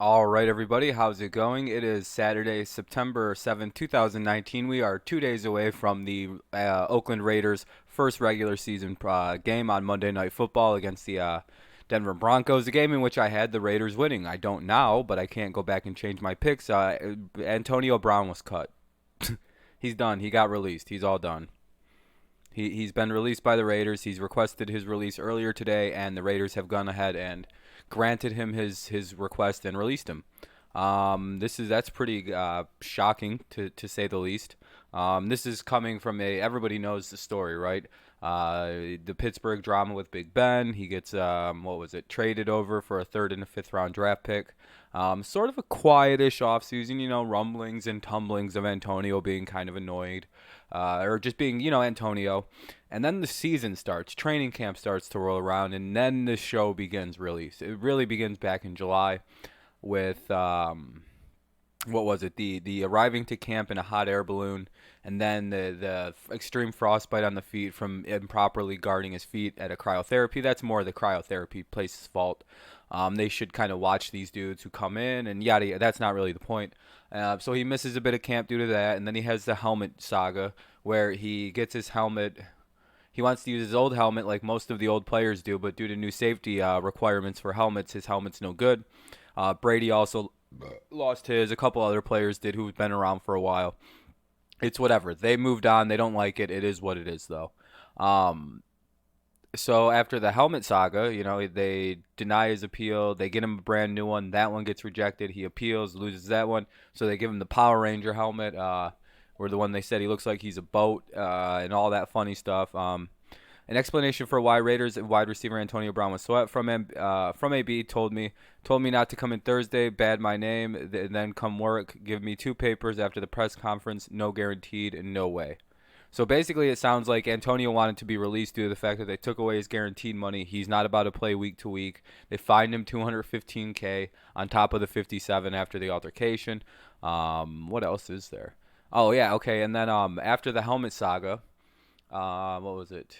All right, everybody, how's it going? It is Saturday, September 7th, 2019. We are 2 days away from the Oakland Raiders' first regular season game on Monday Night Football against the Denver Broncos, a game in which I had the Raiders winning. I don't now, but I can't go back and change my picks. Antonio Brown was cut. He's done. He got released. He's all done. He's been released by the Raiders. He's requested his release earlier today, and the Raiders have gone ahead and granted him his request and released him. That's pretty shocking to say the least. This is coming from a everybody knows the story, right? The Pittsburgh drama with Big Ben. He gets what was it, traded over for a third and a fifth round draft pick. Sort of a quietish offseason, rumblings and tumblings of Antonio being kind of annoyed, or just being, Antonio. And then the season starts, training camp starts to roll around, and then the show begins really. It really begins back in July with what was it? The arriving to camp in a hot air balloon, and then the extreme frostbite on the feet from improperly guarding his feet at a cryotherapy. That's more the cryotherapy place's fault. They should kind of watch these dudes who come in and yada yada. That's not really the point. So he misses a bit of camp due to that, and then he has the helmet saga where he gets his helmet. He wants to use his old helmet like most of the old players do, but due to new safety requirements for helmets, his helmet's no good. Brady also lost his. A couple other players did who've been around for a while. It's whatever. They moved on. They don't like it. It is what it is, though. Um, so after the helmet saga, they deny his appeal. They get him a brand new one. That one gets rejected. He appeals, loses that one. So they give him the Power Ranger helmet, or the one they said he looks like he's a boat, and all that funny stuff. An explanation for why Raiders wide receiver Antonio Brown was swept from AB told me not to come in Thursday, bad my name, and then come work, give me two papers after the press conference, no guaranteed, and no way. So basically, it sounds like Antonio wanted to be released due to the fact that they took away his guaranteed money. He's not about to play week to week. They fined him 215K on top of the 57 after the altercation. What else is there? Oh yeah, okay. And then after the helmet saga, what was it?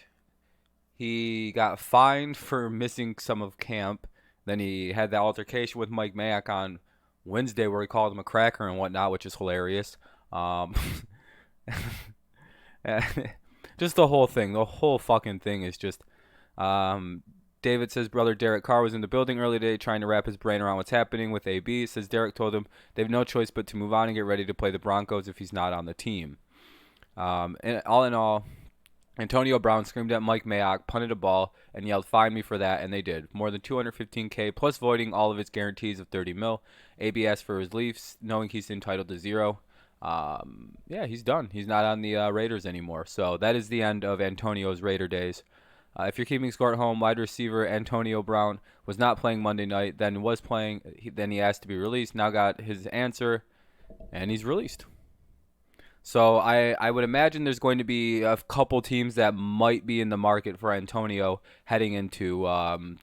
He got fined for missing some of camp. Then he had that altercation with Mike Mayock on Wednesday where he called him a cracker and whatnot, which is hilarious. Um, just the whole thing, the whole fucking thing is just. Um, David says brother Derek Carr was in the building early today trying to wrap his brain around what's happening with AB. Says Derek told him they have no choice but to move on and get ready to play the Broncos if he's not on the team. And all in all, Antonio Brown screamed at Mike Mayock, punted a ball, and yelled, "Find me for that," and they did. More than 215K, plus voiding all of its guarantees of 30 mil. AB asked for his leaves, knowing he's entitled to zero. Yeah, he's done. He's not on the Raiders anymore. So that is the end of Antonio's Raider days. If you're keeping score at home, wide receiver Antonio Brown was not playing Monday night, then was playing. Then he asked to be released. Now got his answer, and he's released. So I would imagine there's going to be a couple teams that might be in the market for Antonio heading into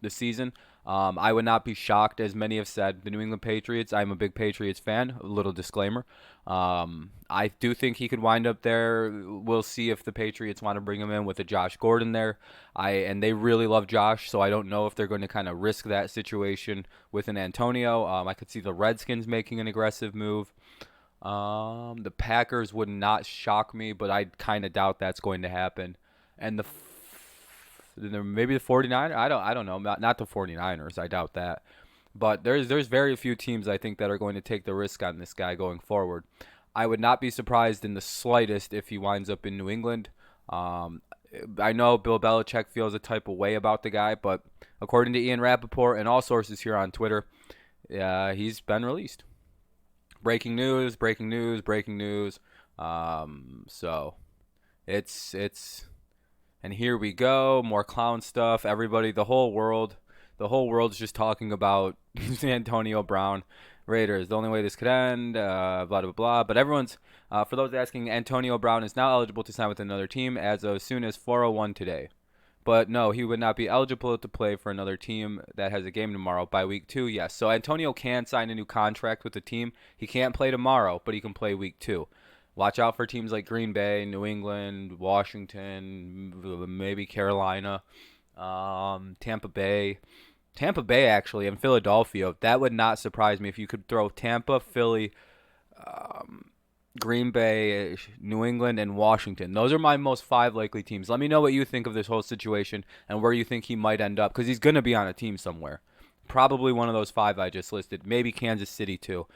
the season. I would not be shocked, as many have said, the New England Patriots. I'm a big Patriots fan. A little disclaimer. I do think he could wind up there. We'll see if the Patriots want to bring him in with a Josh Gordon there. And they really love Josh, so I don't know if they're going to kind of risk that situation with an Antonio. I could see the Redskins making an aggressive move. The Packers would not shock me, but I kind of doubt that's going to happen. And maybe the 49ers. I don't know. Not the 49ers. I doubt that. But there's very few teams I think that are going to take the risk on this guy going forward. I would not be surprised in the slightest if he winds up in New England. Um, I know Bill Belichick feels a type of way about the guy, but according to Ian Rappaport and all sources here on Twitter, he's been released. Breaking news, breaking news, breaking news. So it's and here we go, more clown stuff. Everybody, the whole world's just talking about Antonio Brown, Raiders. The only way this could end, blah blah blah. But for those asking, Antonio Brown is now eligible to sign with another team as soon as 4:01 today. But no, he would not be eligible to play for another team that has a game tomorrow by week 2. Yes, so Antonio can sign a new contract with the team. He can't play tomorrow, but he can play week 2. Watch out for teams like Green Bay, New England, Washington, maybe Carolina, Tampa Bay. Tampa Bay, actually, and Philadelphia. That would not surprise me if you could throw Tampa, Philly, Green Bay, New England, and Washington. Those are my most five likely teams. Let me know what you think of this whole situation and where you think he might end up because he's going to be on a team somewhere. Probably one of those five I just listed. Maybe Kansas City too,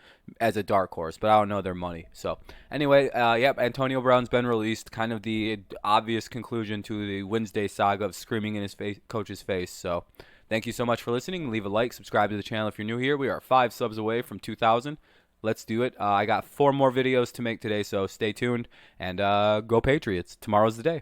as a dark horse, but I don't know their money. So anyway, yep, Antonio Brown's been released. Kind of the obvious conclusion to the Wednesday saga of screaming in his face, coach's face. So thank you so much for listening. Leave a like, subscribe to the channel if you're new here. We are 5 subs away from 2,000. Let's do it. I got 4 more videos to make today, so stay tuned and go Patriots. Tomorrow's the day.